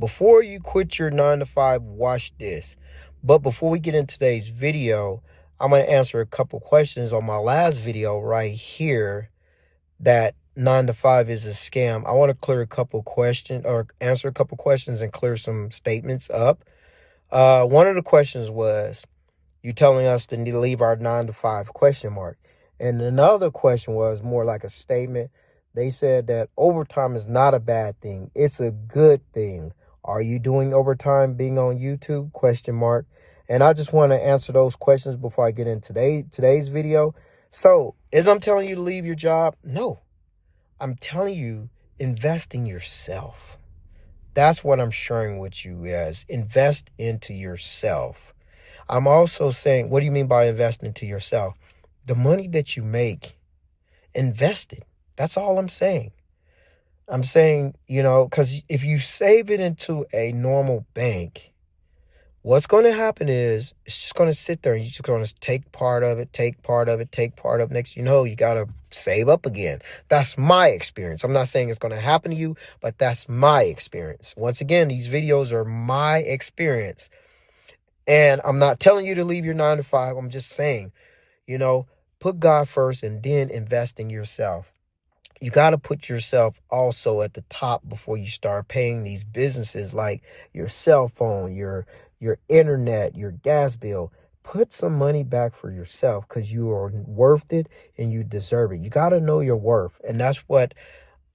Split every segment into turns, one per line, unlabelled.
Before you quit your 9 to 5, watch this. But before we get into today's video, I'm going to answer a couple questions on my last video right here that 9 to 5 is a scam. I want to clear a couple questions or answer a couple questions and clear some statements up. One of the questions was, you telling us to leave our 9 to 5 ? And another question was more like a statement. They said that overtime is not a bad thing. It's a good thing. Are you doing overtime being on YouTube ? And I just want to answer those questions before I get into today's video. So, is I'm telling you to leave your job? No. I'm telling you, invest in yourself. That's what I'm sharing with you guys. Invest into yourself. I'm also saying, what do you mean by invest into yourself? The money that you make, invest it. That's all I'm saying. I'm saying, because if you save it into a normal bank, what's going to happen is it's just going to sit there and you're just going to take part of it, take part of it, take part of it. Next, you got to save up again. That's my experience. I'm not saying it's going to happen to you, but that's my experience. Once again, these videos are my experience. And I'm not telling you to leave your 9 to 5. I'm just saying, put God first and then invest in yourself. You got to put yourself also at the top before you start paying these businesses like your cell phone, your internet, your gas bill. Put some money back for yourself because you are worth it and you deserve it. You got to know your worth. And that's what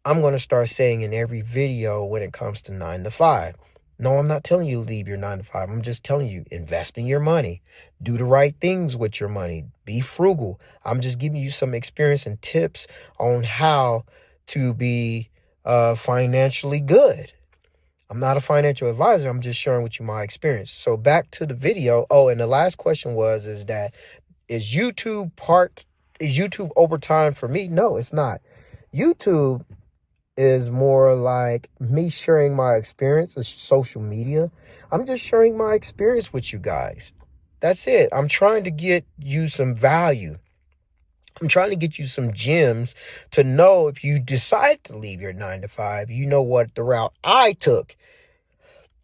I'm going to start saying in every video when it comes to 9 to 5. No, I'm not telling you to leave your 9 to 5. I'm just telling you, invest in your money. Do the right things with your money. Be frugal. I'm just giving you some experience and tips on how to be financially good. I'm not a financial advisor. I'm just sharing with you my experience. So back to the video. Oh, and the last question was, is YouTube overtime for me? No, it's not. YouTube is more like me sharing my experience of social media. I'm just sharing my experience with you guys. That's it. I'm trying to get you some value. I'm trying to get you some gems to know if you decide to leave your 9 to 5, you know what the route I took.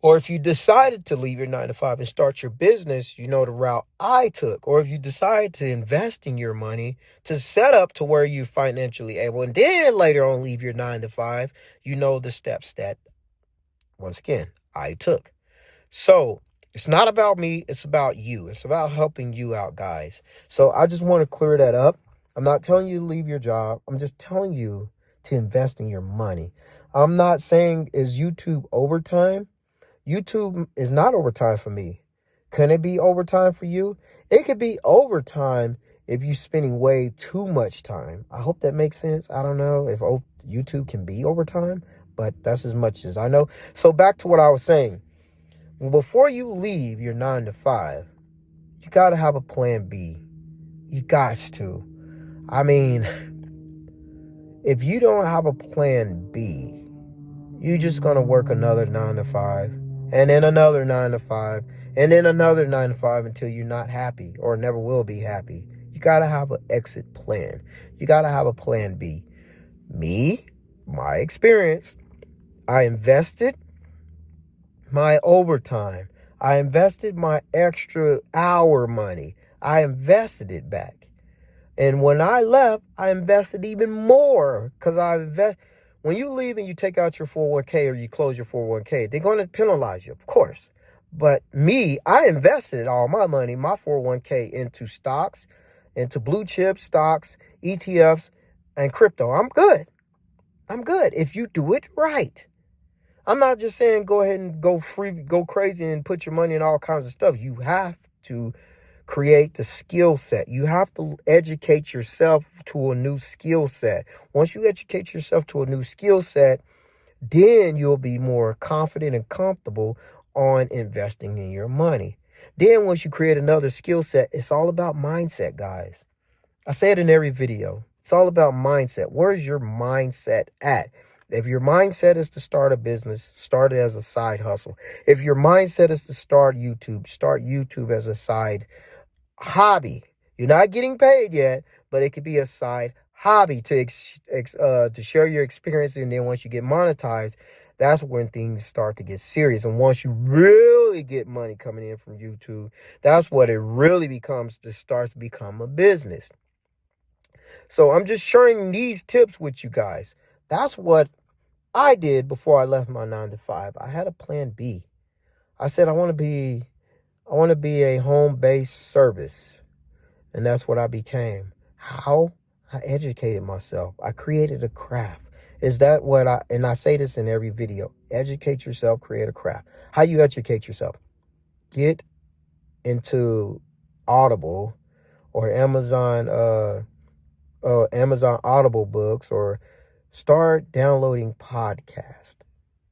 Or if you decided to leave your 9 to 5 and start your business, you know the route I took. Or if you decide to invest in your money to set up to where you're financially able, and then later on leave your 9 to 5, you know the steps that, once again, I took. So it's not about me. It's about you. It's about helping you out, guys. So I just want to clear that up. I'm not telling you to leave your job. I'm just telling you to invest in your money. I'm not saying, is YouTube overtime? YouTube is not overtime for me. Can it be overtime for you? It could be overtime if you're spending way too much time. I hope that makes sense. I don't know if YouTube can be overtime, but that's as much as I know. So back to what I was saying. Before you leave your 9 to 5, you got to have a plan B. You got to. I mean, if you don't have a plan B, you're just going to work another 9 to 5. And then another 9 to 5, and then another 9 to 5 until you're not happy or never will be happy. You got to have an exit plan. You got to have a plan B. Me, my experience, I invested my overtime. I invested my extra hour money. I invested it back. And when I left, I invested even more because when you leave and you take out your 401k or you close your 401k, they're going to penalize you, of course. But me, I invested all my money, my 401k, into stocks, into blue chip stocks, ETFs, and crypto. I'm good. If you do it right. I'm not just saying go ahead and go crazy and put your money in all kinds of stuff. You have to create the skill set. You have to educate yourself to a new skill set. Once you educate yourself to a new skill set, then you'll be more confident and comfortable on investing in your money. Then once you create another skill set, it's all about mindset, guys. I say it in every video. It's all about mindset. Where's your mindset at? If your mindset is to start a business, start it as a side hustle. If your mindset is to start YouTube as a side hobby. You're not getting paid yet, but it could be a side hobby to share your experience. And then once you get monetized, that's when things start to get serious. And once you really get money coming in from YouTube, that's what it really becomes, to starts to become a business. So I'm just sharing these tips with you guys. That's what I did before I left my 9 to 5. I had a plan B. I said I want to be a home-based service. And that's what I became. How? I educated myself. I created a craft. Is that what and I say this in every video. Educate yourself, create a craft. How you educate yourself? Get into Audible or Amazon Audible books, or start downloading podcasts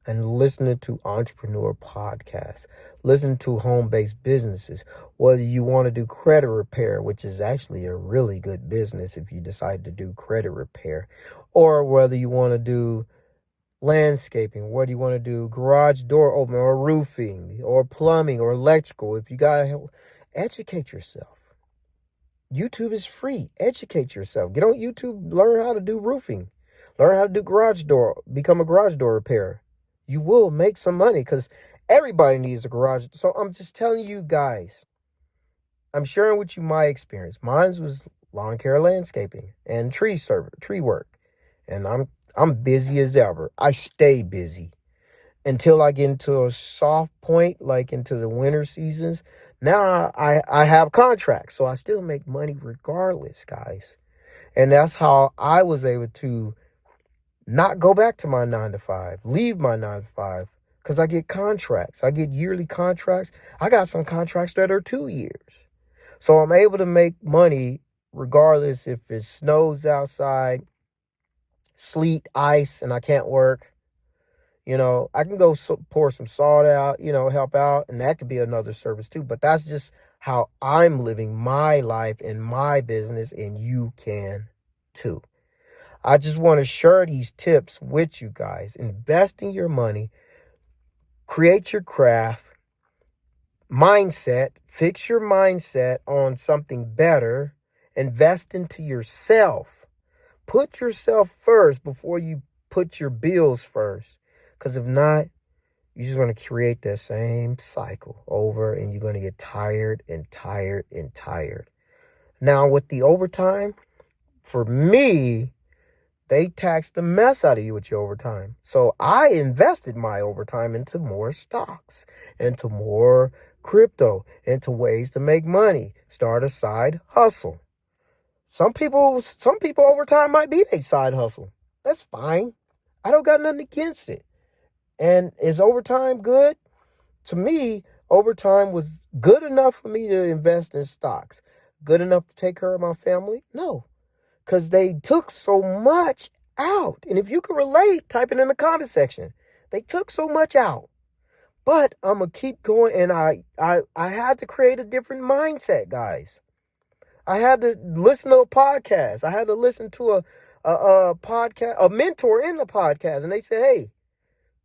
and listening to entrepreneur podcasts. Listen to home-based businesses. Whether you want to do credit repair, which is actually a really good business if you decide to do credit repair, or whether you want to do landscaping, whether you want to do garage door opening or roofing or plumbing or electrical. If you got to help, educate yourself. YouTube is free. Educate yourself. Get on YouTube, learn how to do roofing. Learn how to do garage door, become a garage door repairer. You will make some money because everybody needs a garage. So I'm just telling you guys, I'm sharing with you my experience. Mine was lawn care, landscaping, and tree work. And I'm busy as ever. I stay busy until I get into a soft point, like into the winter seasons. Now I have contracts, so I still make money regardless, guys. And that's how I was able to not go back to my 9 to 5, leave my 9 to 5, because I get contracts. I get yearly contracts. I got some contracts that are 2 years. So I'm able to make money regardless if it snows outside, sleet, ice, and I can't work. I can go pour some salt out, help out, and that could be another service too. But that's just how I'm living my life in my business, and you can too. I just want to share these tips with you guys. Invest in your money, create your craft, mindset, fix your mindset on something better, invest into yourself. Put yourself first before you put your bills first. Because if not, you're just going to create that same cycle over, and you're going to get tired and tired and tired. Now, with the overtime, for me, they tax the mess out of you with your overtime. So I invested my overtime into more stocks, into more crypto, into ways to make money. Start a side hustle. Some people overtime might be their side hustle. That's fine. I don't got nothing against it. And is overtime good? To me, overtime was good enough for me to invest in stocks. Good enough to take care of my family? No. Because they took so much out. And if you can relate, type it in the comment section. They took so much out. But I'm going to keep going. And I had to create a different mindset, guys. I had to listen to a podcast. I had to listen to a podcast, a mentor in the podcast. And they said, hey,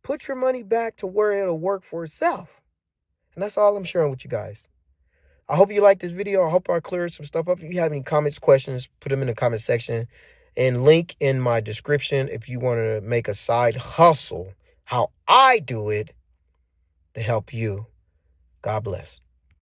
put your money back to where it'll work for itself. And that's all I'm sharing with you guys. I hope you like this video. I hope I cleared some stuff up. If you have any comments, questions, put them in the comment section. And link in my description if you want to make a side hustle, how I do it, to help you. God bless.